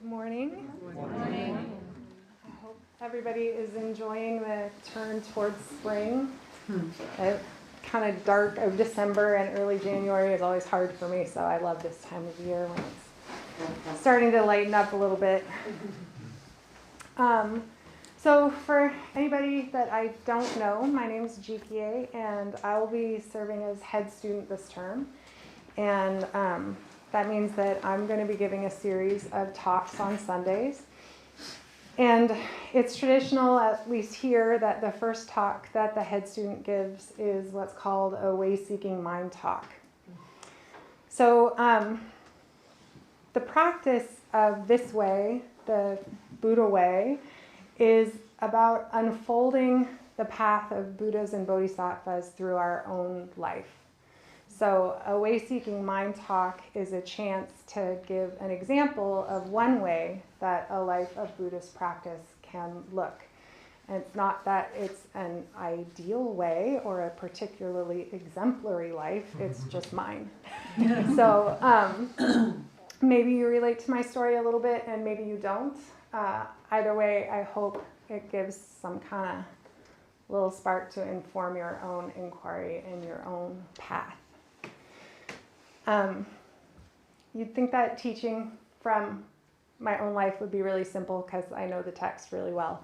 morning. Good morning. I hope everybody is enjoying the turn towards spring. Kind of dark of December and early January is always hard for me, so I love this time of year when it's starting to lighten up a little bit. So for anybody that I don't know, my name is Jikie, and I will be serving as head student this term. And that means that I'm going to be giving a series of talks on Sundays. And it's traditional, at least here, that the first talk that the head student gives is what's called a way-seeking mind talk. So the practice of this way, the Buddha way, is about unfolding the path of Buddhas and Bodhisattvas through our own life. So a way-seeking mind talk is a chance to give an example of one way that a life of Buddhist practice can look. And it's not that it's an ideal way or a particularly exemplary life, it's just mine. So maybe you relate to my story a little bit and maybe you don't. Either way, I hope it gives some kind of little spark to inform your own inquiry and your own path. You'd think that teaching from my own life would be really simple because I know the text really well.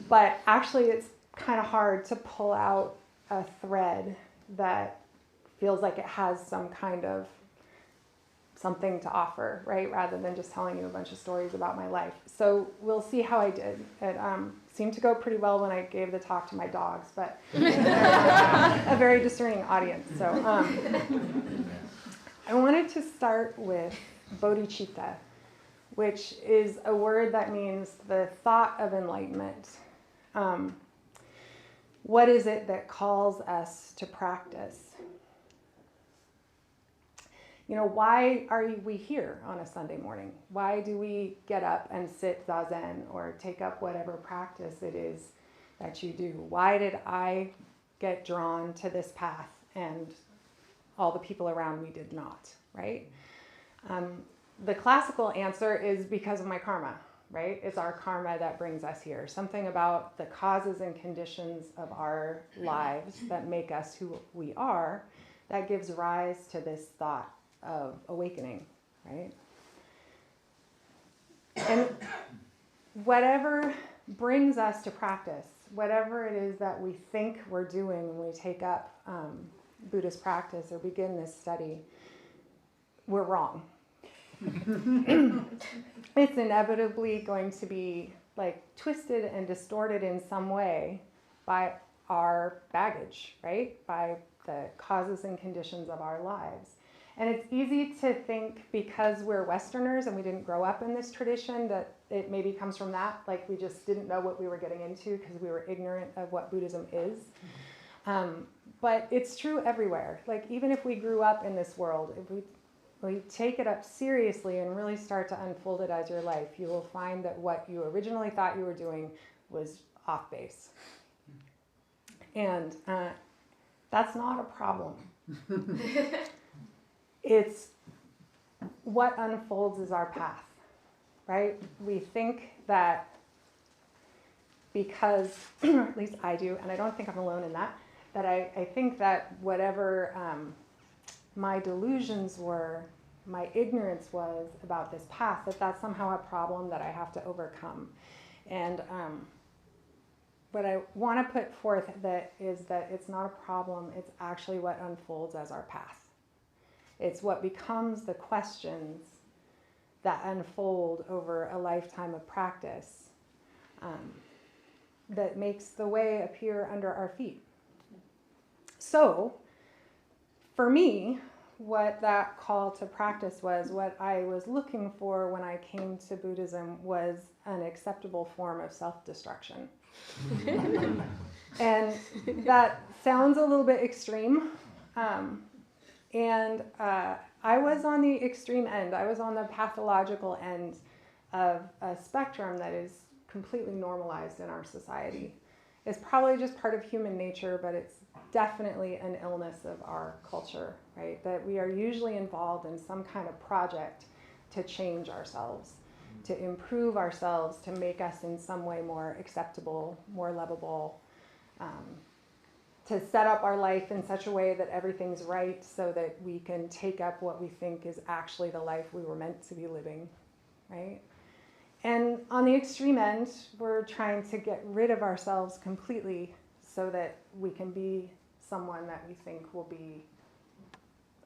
But actually it's kind of hard to pull out a thread that feels like it has some kind of something to offer, right? Rather than just telling you a bunch of stories about my life. So we'll see how I did. It seemed to go pretty well when I gave the talk to my dogs, but a very discerning audience. So I wanted to start with bodhicitta, which is a word that means the thought of enlightenment. What is it that calls us to practice? You know, why are we here on a Sunday morning? Why do we get up and sit zazen or take up whatever practice it is that you do? Why did I get drawn to this path and all the people around me did not, right? The classical answer is because of my karma, right? It's our karma that brings us here. Something about the causes and conditions of our lives that make us who we are that gives rise to this thought of awakening, right? And whatever brings us to practice, whatever it is that we think we're doing when we take up Buddhist practice or begin this study, we're wrong. It's inevitably going to be like twisted and distorted in some way by our baggage, right? By the causes and conditions of our lives. And it's easy to think because we're Westerners and we didn't grow up in this tradition that it maybe comes from that, like we just didn't know what we were getting into because we were ignorant of what Buddhism is. But it's true everywhere. Like even if we grew up in this world, if we take it up seriously and really start to unfold it as your life, you will find that what you originally thought you were doing was off base. And that's not a problem. It's what unfolds is our path, right? We think that because, or at least I do, and I don't think I'm alone in that I think that whatever my delusions were, my ignorance was about this path, that's somehow a problem that I have to overcome. And what I want to put forth is that it's not a problem, it's actually what unfolds as our path. It's what becomes the questions that unfold over a lifetime of practice that makes the way appear under our feet. So, for me, what that call to practice was, what I was looking for when I came to Buddhism was an acceptable form of self-destruction. And that sounds a little bit extreme. And I was on the extreme end. I was on the pathological end of a spectrum that is completely normalized in our society. It's probably just part of human nature, but it's definitely an illness of our culture, right? That we are usually involved in some kind of project to change ourselves. to improve ourselves, to make us in some way more acceptable, more lovable, to set up our life in such a way that everything's right so that we can take up what we think is actually the life we were meant to be living, right? And on the extreme end, we're trying to get rid of ourselves completely so that we can be someone that we think will be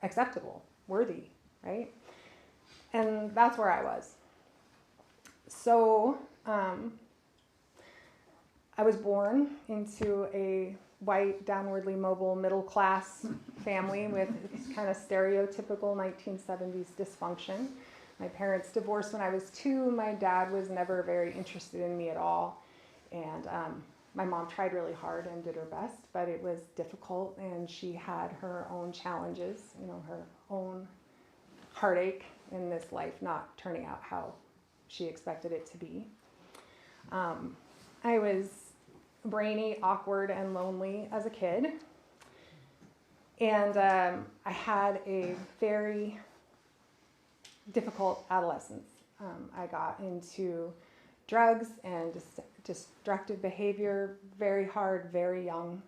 acceptable, worthy, right? And that's where I was. So I was born into a white, downwardly mobile, middle-class family with kind of stereotypical 1970s dysfunction. My parents divorced when I was 2. My dad was never very interested in me at all. And my mom tried really hard and did her best, but it was difficult, and she had her own challenges, her own heartache in this life not turning out how she expected it to be. I was brainy, awkward, and lonely as a kid. And I had a very difficult adolescence. I got into drugs and destructive behavior very hard, very young.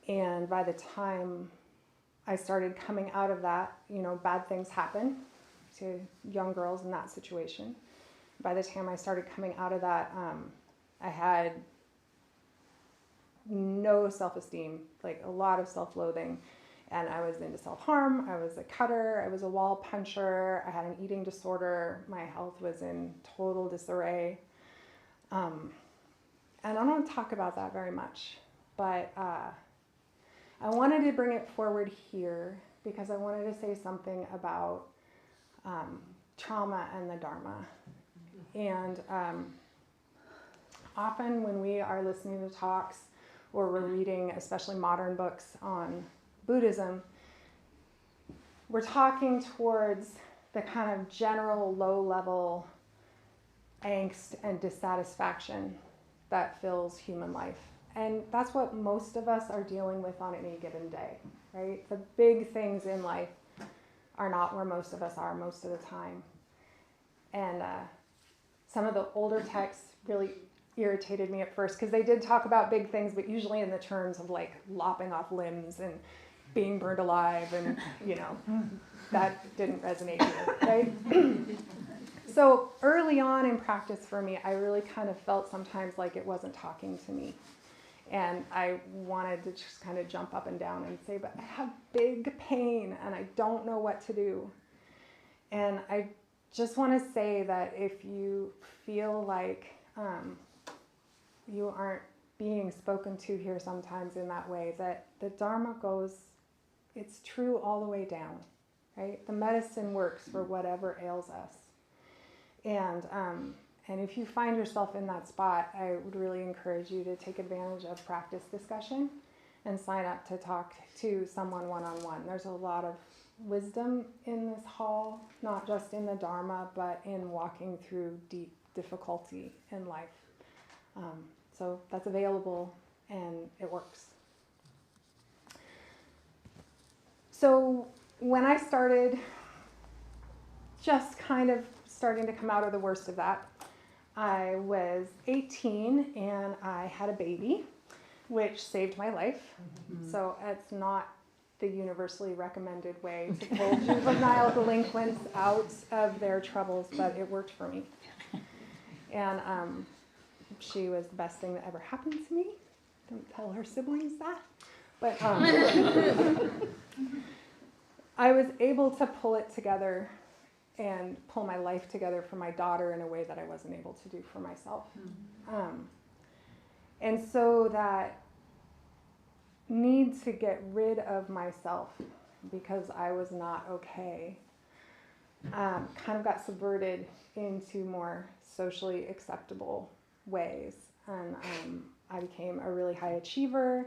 And by the time I started coming out of that, bad things happen to young girls in that situation. By the time I started coming out of that, I had no self-esteem, like a lot of self-loathing, and I was into self-harm. I was a cutter. I was a wall puncher. I had an eating disorder. My health was in total disarray. And I don't talk about that very much, but I wanted to bring it forward here because I wanted to say something about trauma and the Dharma. And often when we are listening to talks or we're reading, especially modern books on Buddhism, we're talking towards the kind of general low-level angst and dissatisfaction that fills human life. And that's what most of us are dealing with on any given day, right? The big things in life are not where most of us are most of the time. And some of the older texts really irritated me at first because they did talk about big things, but usually in the terms of like lopping off limbs and being burned alive, and that didn't resonate here, right? So early on in practice for me, I really kind of felt sometimes like it wasn't talking to me. And I wanted to just kind of jump up and down and say, but I have big pain and I don't know what to do. And I just want to say that if you feel like you aren't being spoken to here sometimes in that way, that the Dharma goes, it's true all the way down, right? The medicine works for whatever ails us. And if you find yourself in that spot, I would really encourage you to take advantage of practice discussion and sign up to talk to someone one-on-one. There's a lot of wisdom in this hall, not just in the Dharma, but in walking through deep difficulty in life. So that's available and it works. So when I started just kind of starting to come out of the worst of that, I was 18 and I had a baby, which saved my life. Mm-hmm. So it's not the universally recommended way to pull juvenile delinquents out of their troubles, but it worked for me. And she was the best thing that ever happened to me. Don't tell her siblings that. But I was able to pull it together and pull my life together for my daughter in a way that I wasn't able to do for myself. Mm-hmm. And so that need to get rid of myself because I was not okay kind of got subverted into more socially acceptable ways. And I became a really high achiever.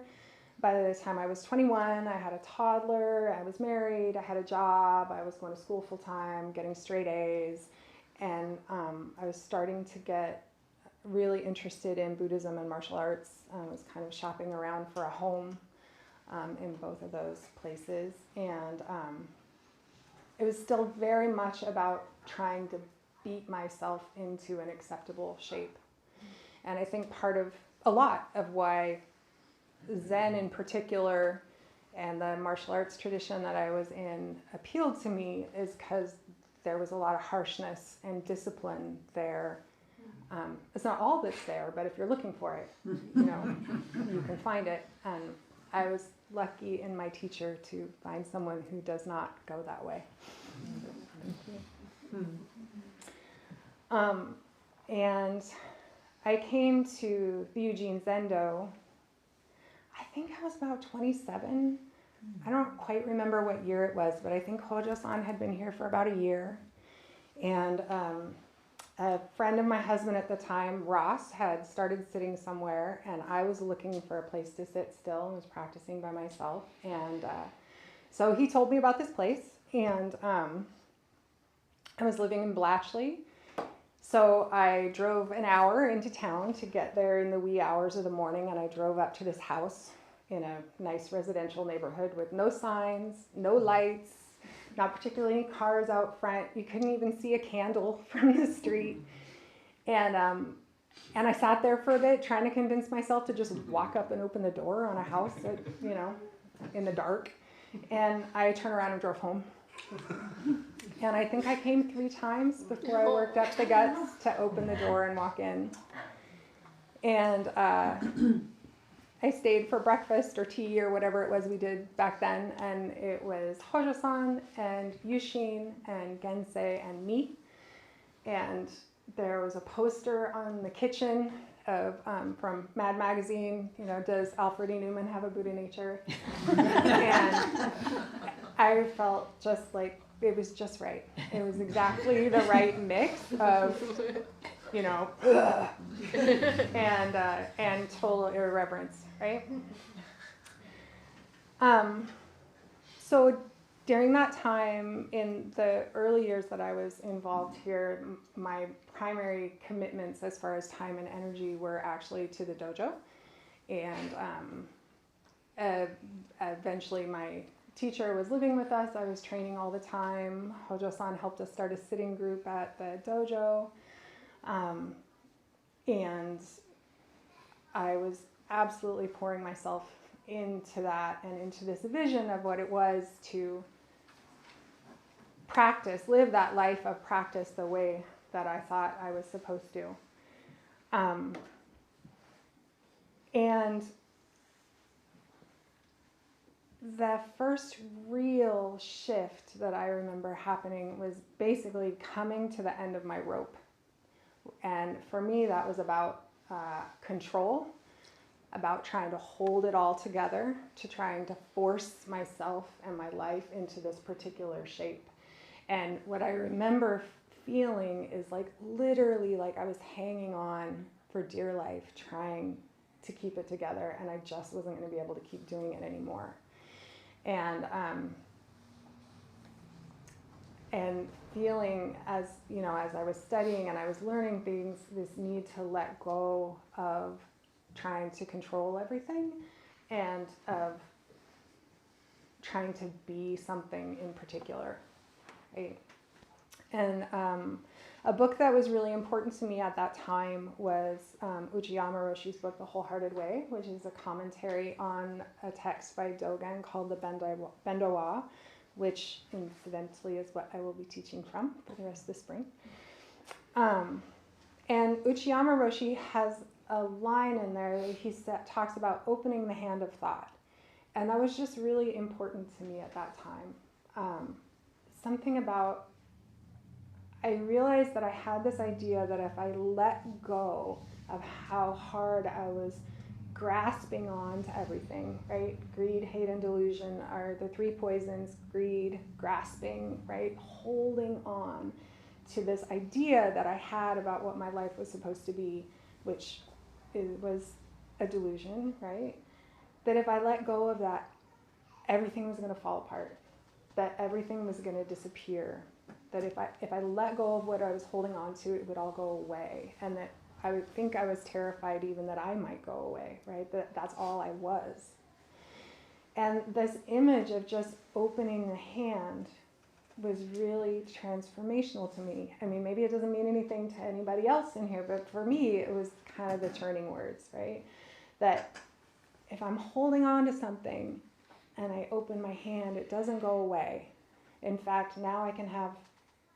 By the time I was 21, I had a toddler, I was married, I had a job, I was going to school full time, getting straight A's, and I was starting to get really interested in Buddhism and martial arts. I was kind of shopping around for a home in both of those places, and it was still very much about trying to beat myself into an acceptable shape. And I think a lot of why Zen in particular and the martial arts tradition that I was in appealed to me is because there was a lot of harshness and discipline there. It's not all that's there, but if you're looking for it, you can find it. And I was lucky in my teacher to find someone who does not go that way. And I came to the Eugene Zendo, I think I was about 27. I don't quite remember what year it was, but I think Hojo-san had been here for about a year. And a friend of my husband at the time, Ross, had started sitting somewhere, and I was looking for a place to sit still and was practicing by myself. And so he told me about this place, and I was living in Blatchley. So I drove an hour into town to get there in the wee hours of the morning, and I drove up to this house in a nice residential neighborhood with no signs, no lights, not particularly any cars out front. You couldn't even see a candle from the street. And I sat there for a bit trying to convince myself to just walk up and open the door on a house that, in the dark. And I turned around and drove home. And I think I came 3 times before I worked up the guts to open the door and walk in. And I stayed for breakfast or tea or whatever it was we did back then. And it was Hojo-san and Yushin and Gensei and me. And there was a poster on the kitchen of from Mad Magazine, does Alfred E. Newman have a Buddha nature? And I felt just like it was just right. It was exactly the right mix of, and total irreverence, right? So during that time, in the early years that I was involved here, my primary commitments as far as time and energy were actually to the dojo. And eventually my teacher was living with us. I was training all the time. Hojo-san helped us start a sitting group at the dojo. And I was absolutely pouring myself into that and into this vision of what it was to live that life of practice the way that I thought I was supposed to. And the first real shift that I remember happening was basically coming to the end of my rope. And for me, that was about control, about trying to hold it all together, to trying to force myself and my life into this particular shape. And what I remember feeling is literally I was hanging on for dear life, trying to keep it together, and I just wasn't going to be able to keep doing it anymore. And feeling as I was studying and I was learning things, this need to let go of trying to control everything and of trying to be something in particular, right? And a book that was really important to me at that time was Uchiyama Roshi's book, The Wholehearted Way, which is a commentary on a text by Dogen called the Bendo-wa, which incidentally is what I will be teaching from for the rest of the spring. And Uchiyama Roshi has a line in there that he talks about opening the hand of thought. And that was just really important to me at that time. Something about, I realized that I had this idea that if I let go of how hard I was grasping on to everything, right? Greed, hate, and delusion are the 3 poisons. Greed, grasping, right? Holding on to this idea that I had about what my life was supposed to be, which was a delusion, right? That if I let go of that, everything was going to fall apart, that everything was going to disappear, that if I let go of what I was holding on to, it would all go away, and that I would think I was terrified even that I might go away, right? That's all I was. And this image of just opening the hand was really transformational to me. I mean, maybe it doesn't mean anything to anybody else in here, but for me, it was kind of the turning words, right? That if I'm holding on to something and I open my hand, it doesn't go away. In fact, now I can have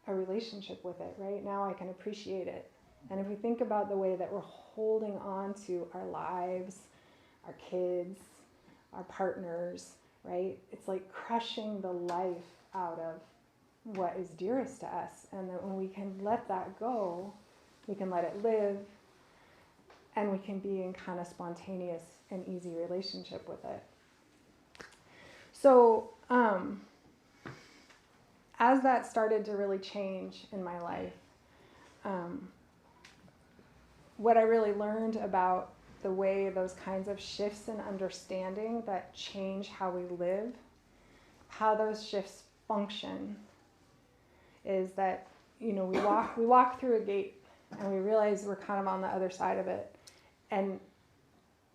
a relationship with it, right? Now I can appreciate it. And if we think about the way that we're holding on to our lives, our kids, our partners, right? It's like crushing the life out of what is dearest to us. And that when we can let that go, we can let it live, and we can be in kind of spontaneous and easy relationship with it. So, as that started to really change in my life, what I really learned about the way those kinds of shifts in understanding that change how we live, how those shifts function, is that, you know, we walk through a gate and we realize we're kind of on the other side of it. And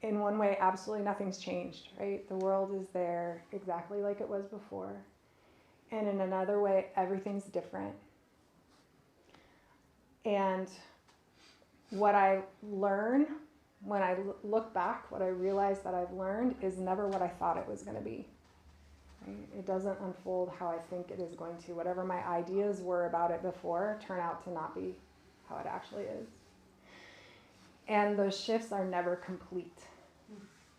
in one way, absolutely nothing's changed, right? The world is there exactly like it was before. And in another way, everything's different. And what I learn when I look back, what I realize that I've learned is never what I thought it was going to be. Right? It doesn't unfold how I think it is going to. Whatever my ideas were about it before turn out to not be how it actually is. And those shifts are never complete.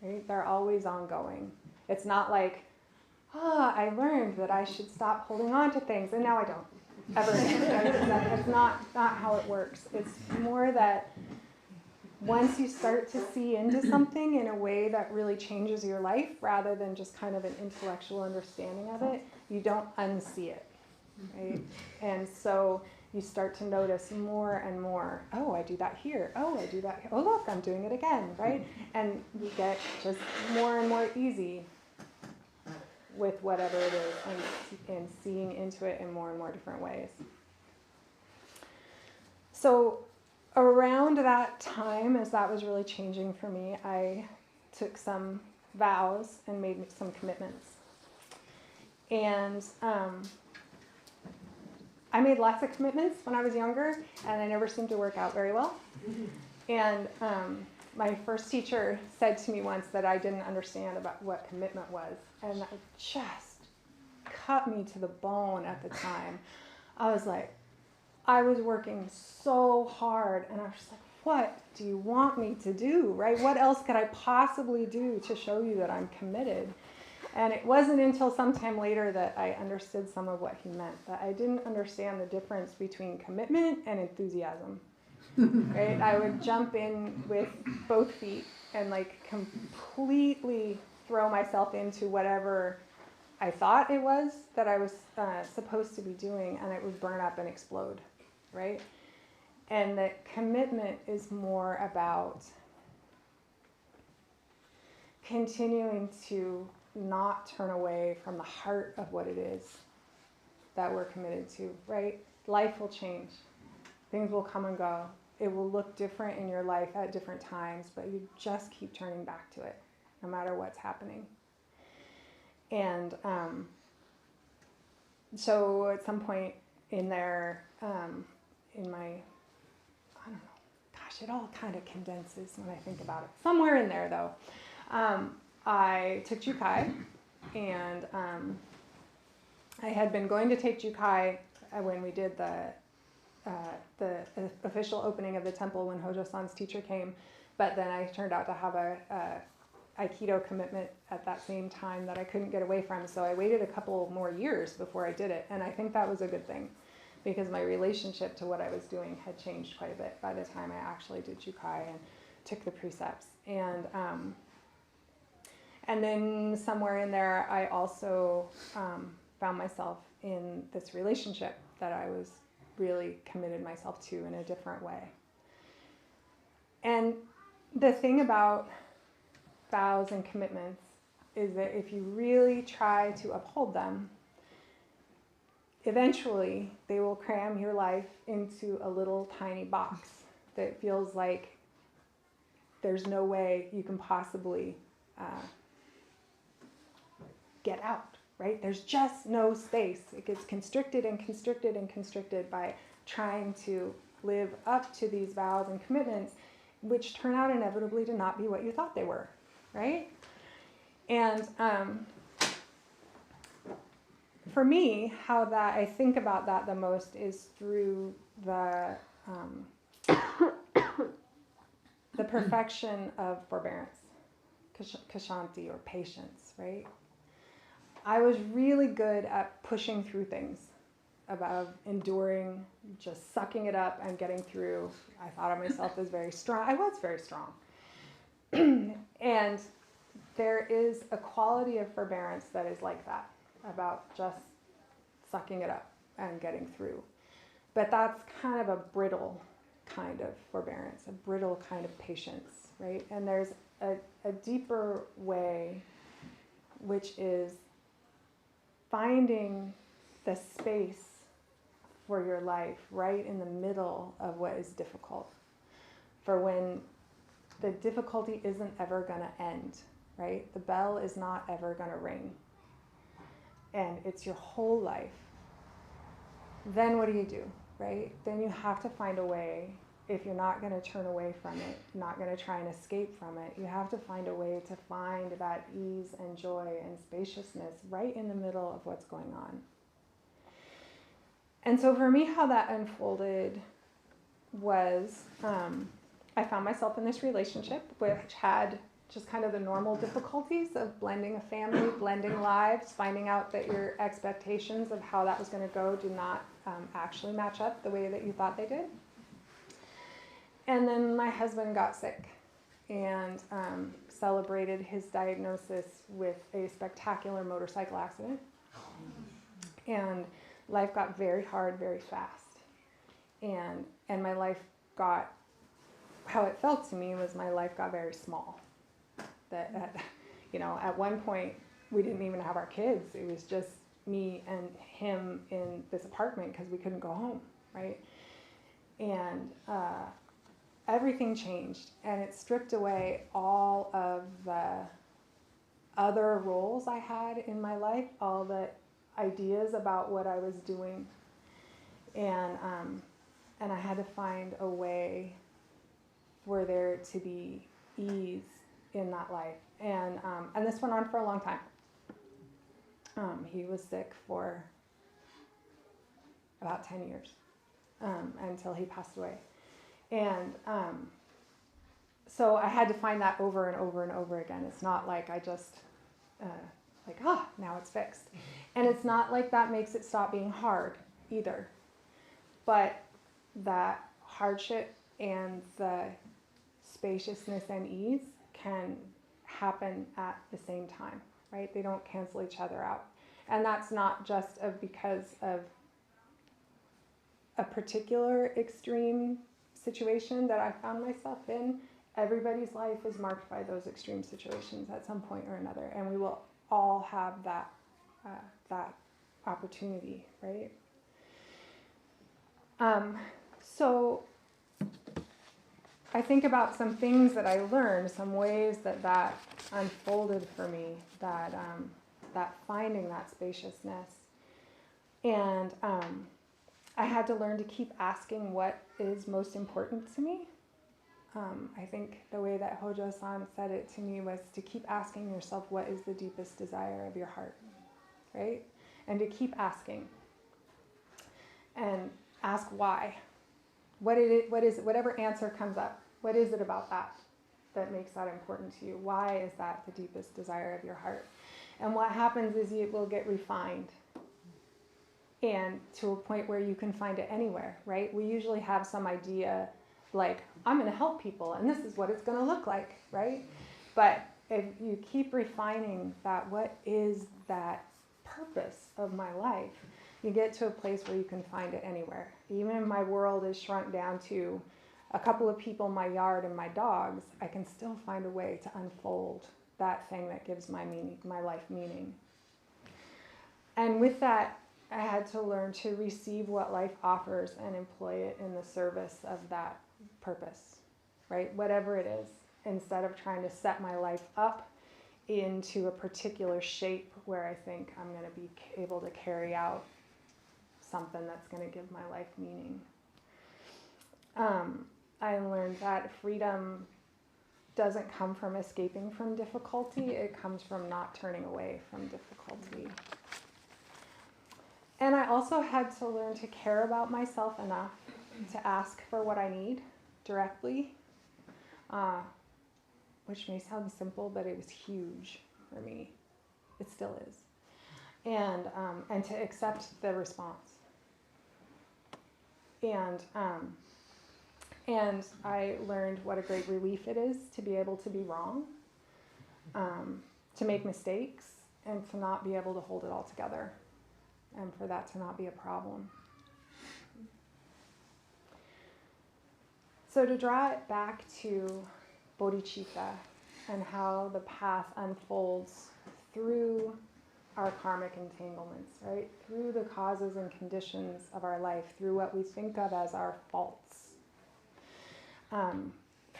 Right? They're always ongoing. It's not like, I learned that I should stop holding on to things, and now I don't. Ever again. That's not how it works. It's more that once you start to see into something in a way that really changes your life, rather than just kind of an intellectual understanding of it, you don't unsee it, right? And so you start to notice more and more, oh, I do that here. Oh, I do that here. Oh, look, I'm doing it again, right? And you get just more and more easy with whatever it is, and seeing into it in more and more different ways. So around that time, as that was really changing for me, I took some vows and made some commitments. And I made lots of commitments when I was younger, and they never seemed to work out very well. And my first teacher said to me once that I didn't understand about what commitment was, and that just cut me to the bone at the time. I was like, I was working so hard, and I was just like, what do you want me to do, right? What else could I possibly do to show you that I'm committed? And it wasn't until sometime later that I understood some of what he meant, that I didn't understand the difference between commitment and enthusiasm. Right? I would jump in with both feet and like completely throw myself into whatever I thought it was that I was supposed to be doing, and it would burn up and explode, right? And that commitment is more about continuing to not turn away from the heart of what it is that we're committed to, right? Life will change. Things will come and go. It will look different in your life at different times, but you just keep turning back to it, no matter what's happening. And so at some point in there, in my, I don't know, gosh, it all kind of condenses when I think about it. Somewhere in there, though, I took Jikie, and I had been going to take Jikie when we did the official opening of the temple when Hojo-san's teacher came, but then I turned out to have a Aikido commitment at that same time that I couldn't get away from, so I waited a couple more years before I did it, and I think that was a good thing, because my relationship to what I was doing had changed quite a bit by the time I actually did Jikie and took the precepts. And then somewhere in there, I also found myself in this relationship that I was really committed myself to in a different way. And the thing about vows and commitments is that if you really try to uphold them, eventually they will cram your life into a little tiny box that feels like there's no way you can possibly get out, right? There's just no space. It gets constricted and constricted and constricted by trying to live up to these vows and commitments, which turn out inevitably to not be what you thought they were, right? And for me, how that I think about that the most is through the perfection of forbearance, kshanti, or patience, right? I was really good at pushing through things, about enduring, just sucking it up and getting through. I thought of myself as very strong. I was very strong. And there is a quality of forbearance that is like that, about just sucking it up and getting through. But that's kind of a brittle kind of forbearance, a brittle kind of patience, right? And there's a deeper way, which is finding the space for your life right in the middle of what is difficult, for when the difficulty isn't ever going to end, right? The bell is not ever going to ring, and it's your whole life. Then what do, right? Then you have to find a way, if you're not going to turn away from it, not going to try and escape from it, you have to find a way to find that ease and joy and spaciousness right in the middle of what's going on. And so for me, how that unfolded was, I found myself in this relationship which had just kind of the normal difficulties of blending a family, blending lives, finding out that your expectations of how that was going to go do not actually match up the way that you thought they did. And then my husband got sick and celebrated his diagnosis with a spectacular motorcycle accident. And life got very hard very fast. And my life got, how it felt to me was my life got very small. That at one point we didn't even have our kids. It was just me and him in this apartment because we couldn't go home, right? And everything changed, and it stripped away all of the other roles I had in my life, all the ideas about what I was doing, and I had to find a way for there to be ease in that life, and this went on for a long time. He was sick for about 10 years until he passed away. And so I had to find that over and over and over again. It's not like I just, now it's fixed. And it's not like that makes it stop being hard either. But that hardship and the spaciousness and ease can happen at the same time, right? They don't cancel each other out. And that's not just because of a particular extreme situation that I found myself in. Everybody's life is marked by those extreme situations at some point or another, and we will all have that opportunity, right? So I think about some things that I learned, some ways that unfolded for me, that finding that spaciousness, and I had to learn to keep asking what is most important to me. I think the way that Hojo-san said it to me was to keep asking yourself what is the deepest desire of your heart, right? And to keep asking. And ask why. What is it? Whatever answer comes up, what is it about that makes that important to you? Why is that the deepest desire of your heart? And what happens is it will get refined, and to a point where you can find it anywhere, right? We usually have some idea like, I'm going to help people and this is what it's going to look like, right? But if you keep refining that, what is that purpose of my life, you get to a place where you can find it anywhere. Even if my world is shrunk down to a couple of people, my yard, and my dogs, I can still find a way to unfold that thing that gives my life meaning. And with that, I had to learn to receive what life offers and employ it in the service of that purpose, right? Whatever it is, instead of trying to set my life up into a particular shape where I think I'm going to be able to carry out something that's going to give my life meaning. I learned that freedom doesn't come from escaping from difficulty, it comes from not turning away from difficulty. And I also had to learn to care about myself enough to ask for what I need directly, which may sound simple, but it was huge for me. It still is. And to accept the response. And I learned what a great relief it is to be able to be wrong, to make mistakes, and to not be able to hold it all together, and for that to not be a problem. So to draw it back to bodhicitta and how the path unfolds through our karmic entanglements, right? Through the causes and conditions of our life, through what we think of as our faults.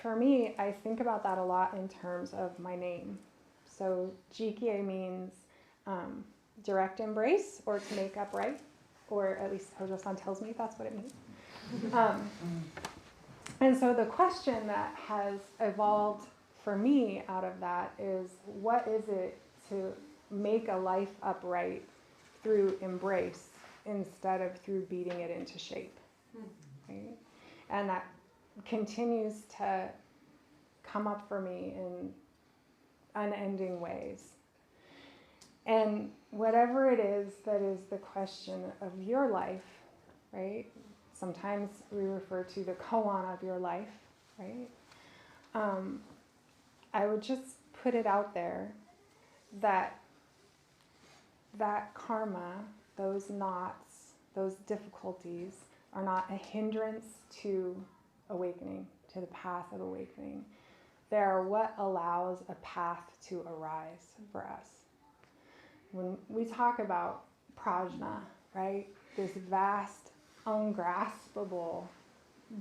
For me, I think about that a lot in terms of my name. So Jikie means direct embrace, or to make up right, or at least Hojo-san tells me that's what it means. And so the question that has evolved for me out of that is, what is it to make a life upright through embrace instead of through beating it into shape? Right? And that continues to come up for me in unending ways. And whatever it is that is the question of your life, right? Sometimes we refer to the koan of your life, right? I would just put it out there that karma, those knots, those difficulties are not a hindrance to awakening, to the path of awakening. They are what allows a path to arise for us. When we talk about prajna, right, this vast, ungraspable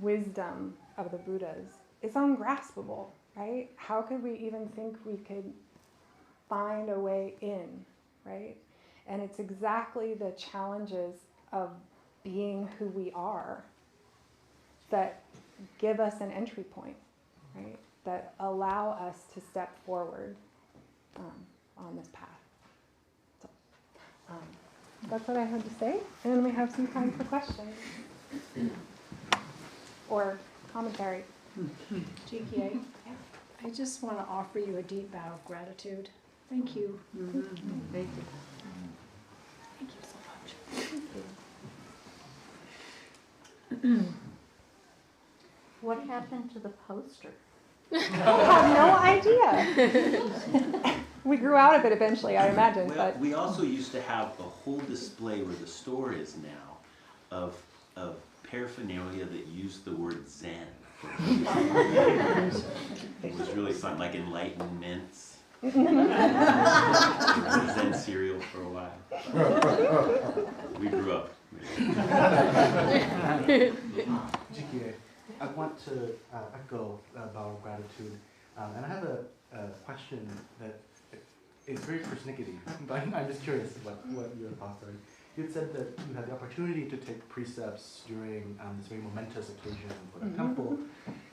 wisdom of the Buddhas, it's ungraspable, right? How could we even think we could find a way in, right? And it's exactly the challenges of being who we are that give us an entry point, right? That allow us to step forward on this path. So, that's what I had to say. And then we have some time for questions or commentary. Jikie, I just want to offer you a deep bow of gratitude. Thank you. Mm-hmm. Thank you. Thank you so much. Thank you. What happened to the poster? I have no idea. We grew out of it eventually, I imagine. Well, but we also used to have a whole display where the store is now of paraphernalia that used the word Zen. It was really fun, like enlightenments. Zen cereal for a while. We grew up. Jikie, I want to echo about gratitude, and I have a question that is very persnickety, but I'm just curious what your thoughts are. You had said that you had the opportunity to take precepts during this very momentous occasion for the temple,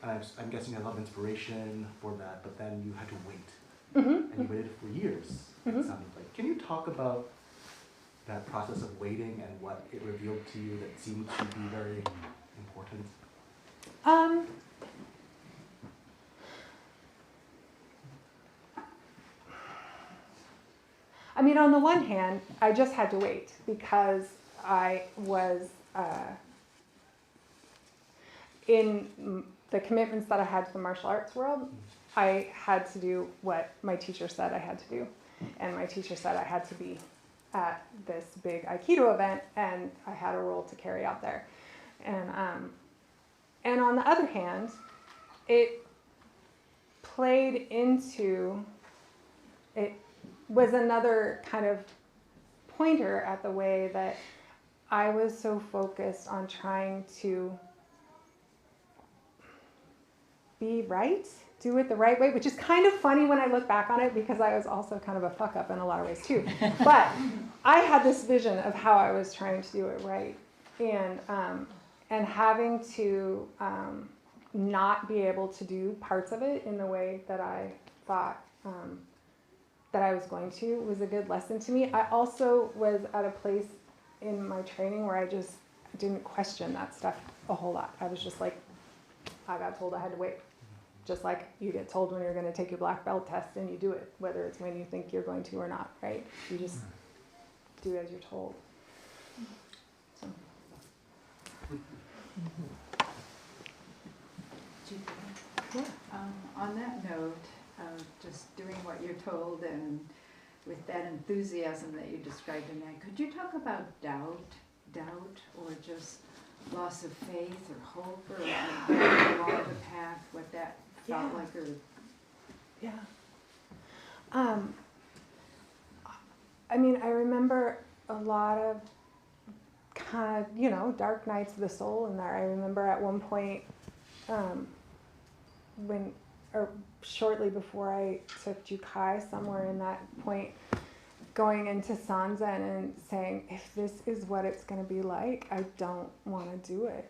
and I'm guessing a lot of inspiration for that, but then you had to wait, and you waited for years, it sounded like. Can you talk about that process of waiting and what it revealed to you that seemed to be very important? I mean, on the one hand, I just had to wait because I was in the commitments that I had to the martial arts world. I had to do what my teacher said I had to do. And my teacher said I had to be at this big Aikido event, and I had a role to carry out there. And on the other hand, it played into, it was another kind of pointer at the way that I was so focused on trying to be right, do it the right way, which is kind of funny when I look back on it because I was also kind of a fuck up in a lot of ways too. But I had this vision of how I was trying to do it right, and having to not be able to do parts of it in the way that I thought that I was going to was a good lesson to me. I also was at a place in my training where I just didn't question that stuff a whole lot. I was just like, I got told I had to wait. Just like you get told when you're going to take your black belt test and you do it, whether it's when you think you're going to or not, right? You just do as you're told. So. Yeah. On that note, just doing what you're told and with that enthusiasm that you described tonight, could you talk about doubt or just loss of faith or hope or going along the path, what that felt like? Or Yeah. I mean, I remember a lot of kind of, dark nights of the soul in there. I remember at one point shortly before I took Jikie, somewhere in that point, going into Sanzen and saying, if this is what it's going to be like, I don't want to do it.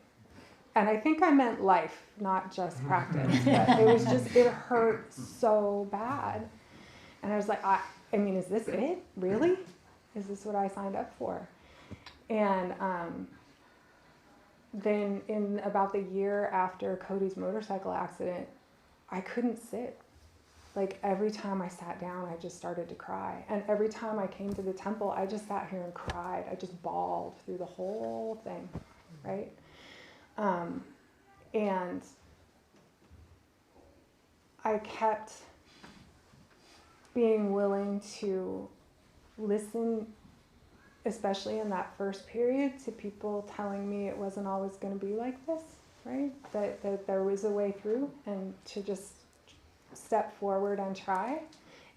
And I think I meant life, not just practice. But it was just, it hurt so bad. And I was like, I mean, is this it? Really? Is this what I signed up for? And then in about the year after Cody's motorcycle accident, I couldn't sit. Like every time I sat down, I just started to cry. And every time I came to the temple, I just sat here and cried. I just bawled through the whole thing, right? And I kept being willing to listen, especially in that first period, to people telling me it wasn't always going to be like this, right? That there was a way through, and to just step forward and try.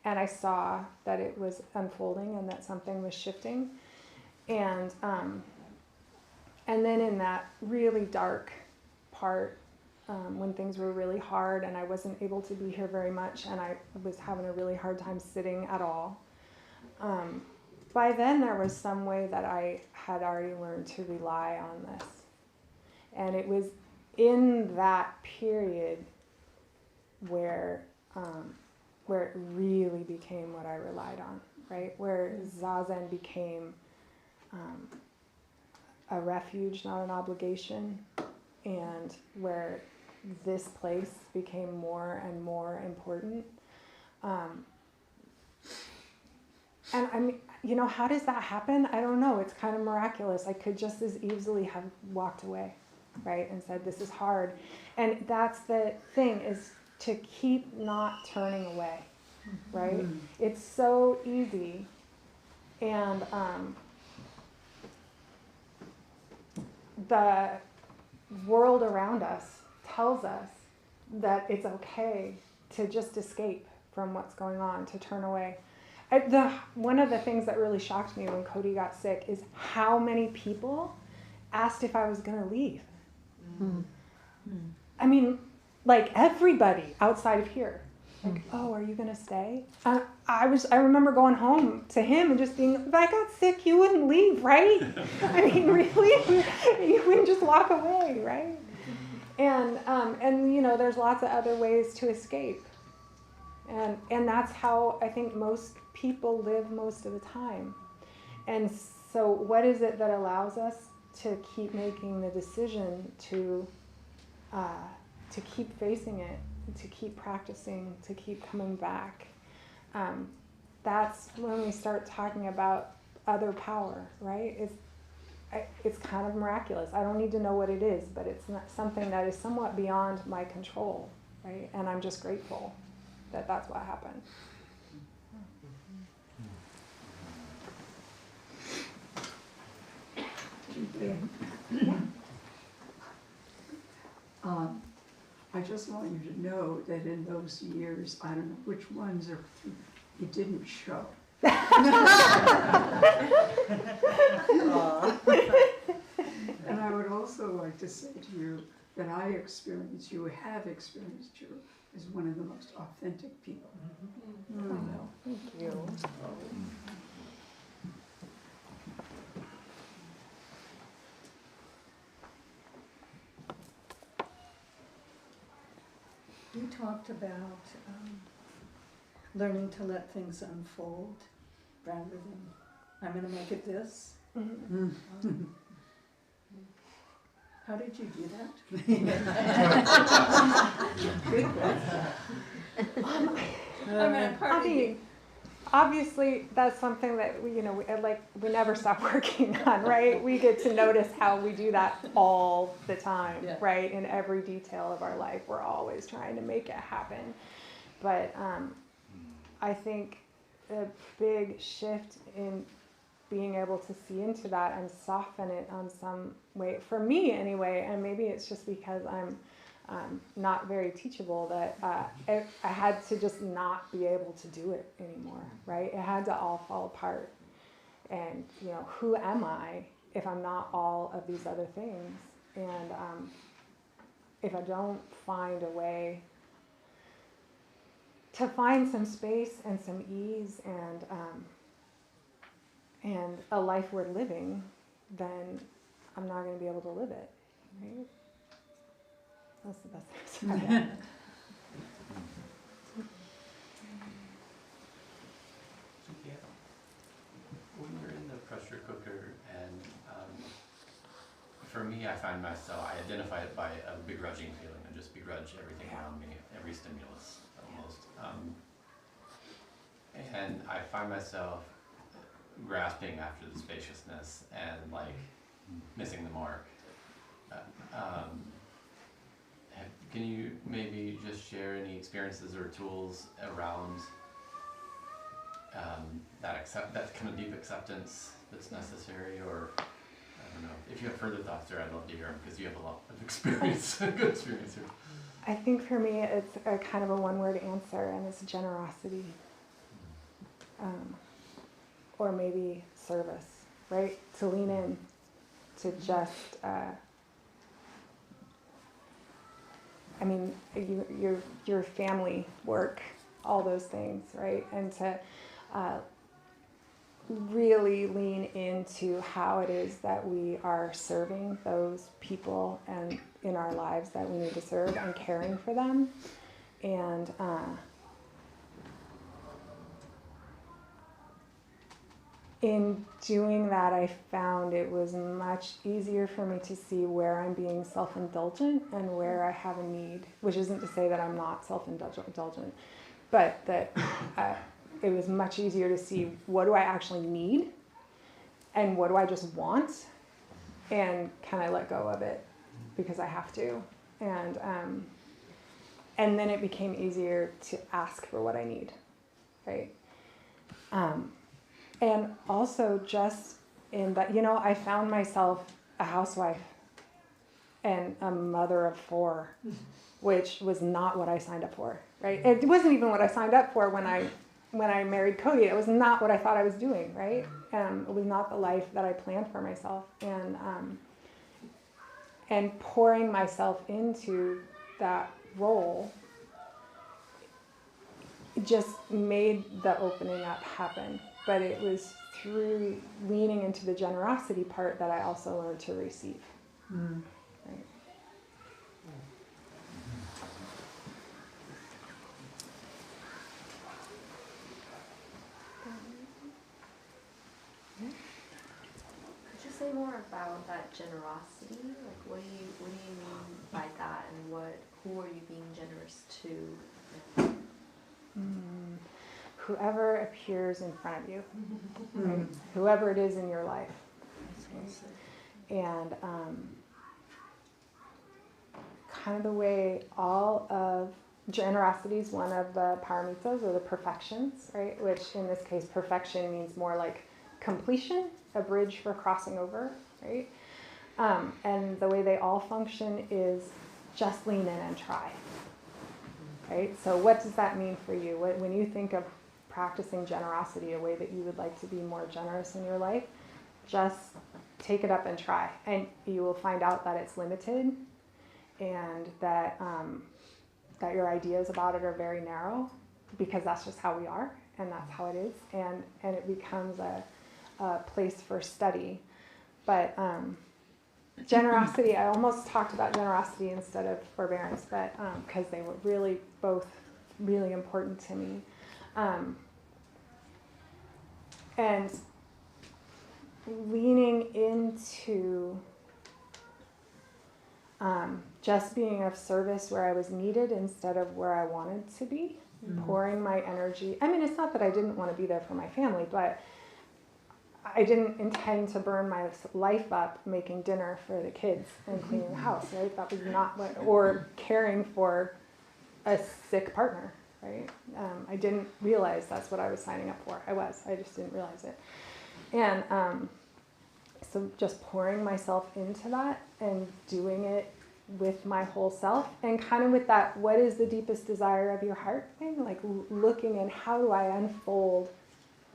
And I saw that it was unfolding and that something was shifting. And then in that really dark part, when things were really hard and I wasn't able to be here very much and I was having a really hard time sitting at all, by then there was some way that I had already learned to rely on this. And it was in that period where it really became what I relied on, right? Where Zazen became a refuge, not an obligation, and where this place became more and more important. And I mean, how does that happen? I don't know. It's kind of miraculous. I could just as easily have walked away, right, and said, this is hard. And that's the thing, is to keep not turning away, right? Mm-hmm. It's so easy. And the world around us tells us that it's okay to just escape from what's going on, to turn away. One of the things that really shocked me when Cody got sick is how many people asked if I was going to leave. Mm-hmm. I mean, like everybody outside of here. Like, oh, are you going to stay? I remember going home to him and just being, if I got sick, you wouldn't leave, right? I mean, really? You wouldn't just walk away, right? And there's lots of other ways to escape. And that's how I think most people live most of the time. And so what is it that allows us to keep making the decision to keep facing it, to keep practicing, to keep coming back? That's when we start talking about other power, right? It's kind of miraculous. I don't need to know what it is, but it's not something that is somewhat beyond my control, right? And I'm just grateful that that's what happened. Yeah. I just want you to know that in those years, I don't know which ones are, you didn't show. And I would also like to say to you that I experience, you have experienced you as one of the most authentic people. Oh, thank you. You talked about learning to let things unfold rather than, I'm gonna make it this. Mhm. How did you do that? I mean, obviously, that's something that we never stop working on, right? We get to notice how we do that all the time, Yeah. right? In every detail of our life, we're always trying to make it happen. But I think a big shift in being able to see into that and soften it on some way, for me anyway, and maybe it's just because I'm not very teachable, that I had to just not be able to do it anymore, right? It had to all fall apart. And, who am I if I'm not all of these other things? And if I don't find a way to find some space and some ease and a life worth living, then I'm not going to be able to live it, right? That's the best answer I got. Yeah. When you're in the pressure cooker, and for me, I find myself, I identify it by a begrudging feeling. I just begrudge everything around me, every stimulus almost. And I find myself grasping after the spaciousness and missing the mark. Can you maybe just share any experiences or tools around that kind of deep acceptance that's necessary? Or I don't know, if you have further thoughts there, I'd love to hear them, because you have a lot of experience, good experience here. I think for me, it's a kind of a one-word answer, and it's generosity. Or maybe service, right? To lean in, to just, your family, work, all those things, right? And to really lean into how it is that we are serving those people and in our lives that we need to serve, and caring for them. And in doing that, I found it was much easier for me to see where I'm being self-indulgent and where I have a need, which isn't to say that I'm not self-indulgent, but that it was much easier to see, what do I actually need and what do I just want, and can I let go of it because I have to. And then it became easier to ask for what I need, right? And also just in that, I found myself a housewife and a mother of 4, which was not what I signed up for, right? It wasn't even what I signed up for when I married Cody. It was not what I thought I was doing, right? It was not the life that I planned for myself. And pouring myself into that role just made the opening up happen. But it was through leaning into the generosity part that I also learned to receive. Right? Could you say more about that generosity? Like, what do you mean by that, and who are you being generous to? Whoever appears in front of you, right? Whoever it is in your life. And kind of the way all of generosity is one of the paramitas, or the perfections, right? Which in this case, perfection means more like completion, a bridge for crossing over, right? And the way they all function is just lean in and try, right? So what does that mean for you? When you think of practicing generosity, a way that you would like to be more generous in your life, just take it up and try. And you will find out that it's limited, and that that your ideas about it are very narrow, because that's just how we are, and that's how it is, and it becomes a place for study. But generosity, I almost talked about generosity instead of forbearance, but because they were really both really important to me. And leaning into just being of service where I was needed instead of where I wanted to be, pouring my energy. I mean, it's not that I didn't want to be there for my family, but I didn't intend to burn my life up making dinner for the kids and cleaning the house, right? That was not what, or caring for a sick partner, right? I didn't realize that's what I was signing up for. I just didn't realize it. And so just pouring myself into that and doing it with my whole self, and kind of with that, what is the deepest desire of your heart thing? Like looking at how do I unfold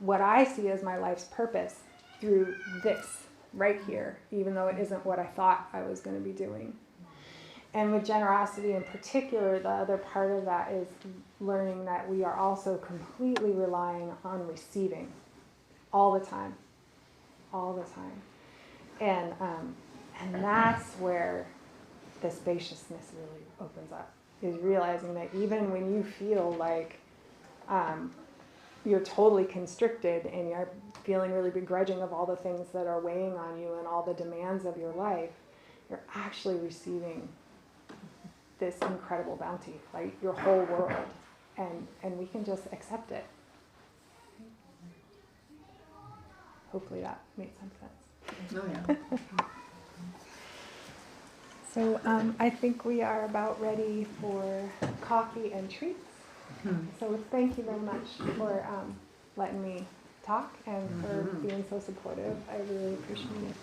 what I see as my life's purpose through this right here, even though it isn't what I thought I was going to be doing. And with generosity in particular, the other part of that is learning that we are also completely relying on receiving all the time. And that's where the spaciousness really opens up, is realizing that even when you feel like you're totally constricted and you're feeling really begrudging of all the things that are weighing on you and all the demands of your life, you're actually receiving this incredible bounty, like your whole world, and we can just accept it. Hopefully that made some sense. Oh, yeah. So I think we are about ready for coffee and treats. So thank you very much for letting me talk and for being so supportive. I really appreciate it.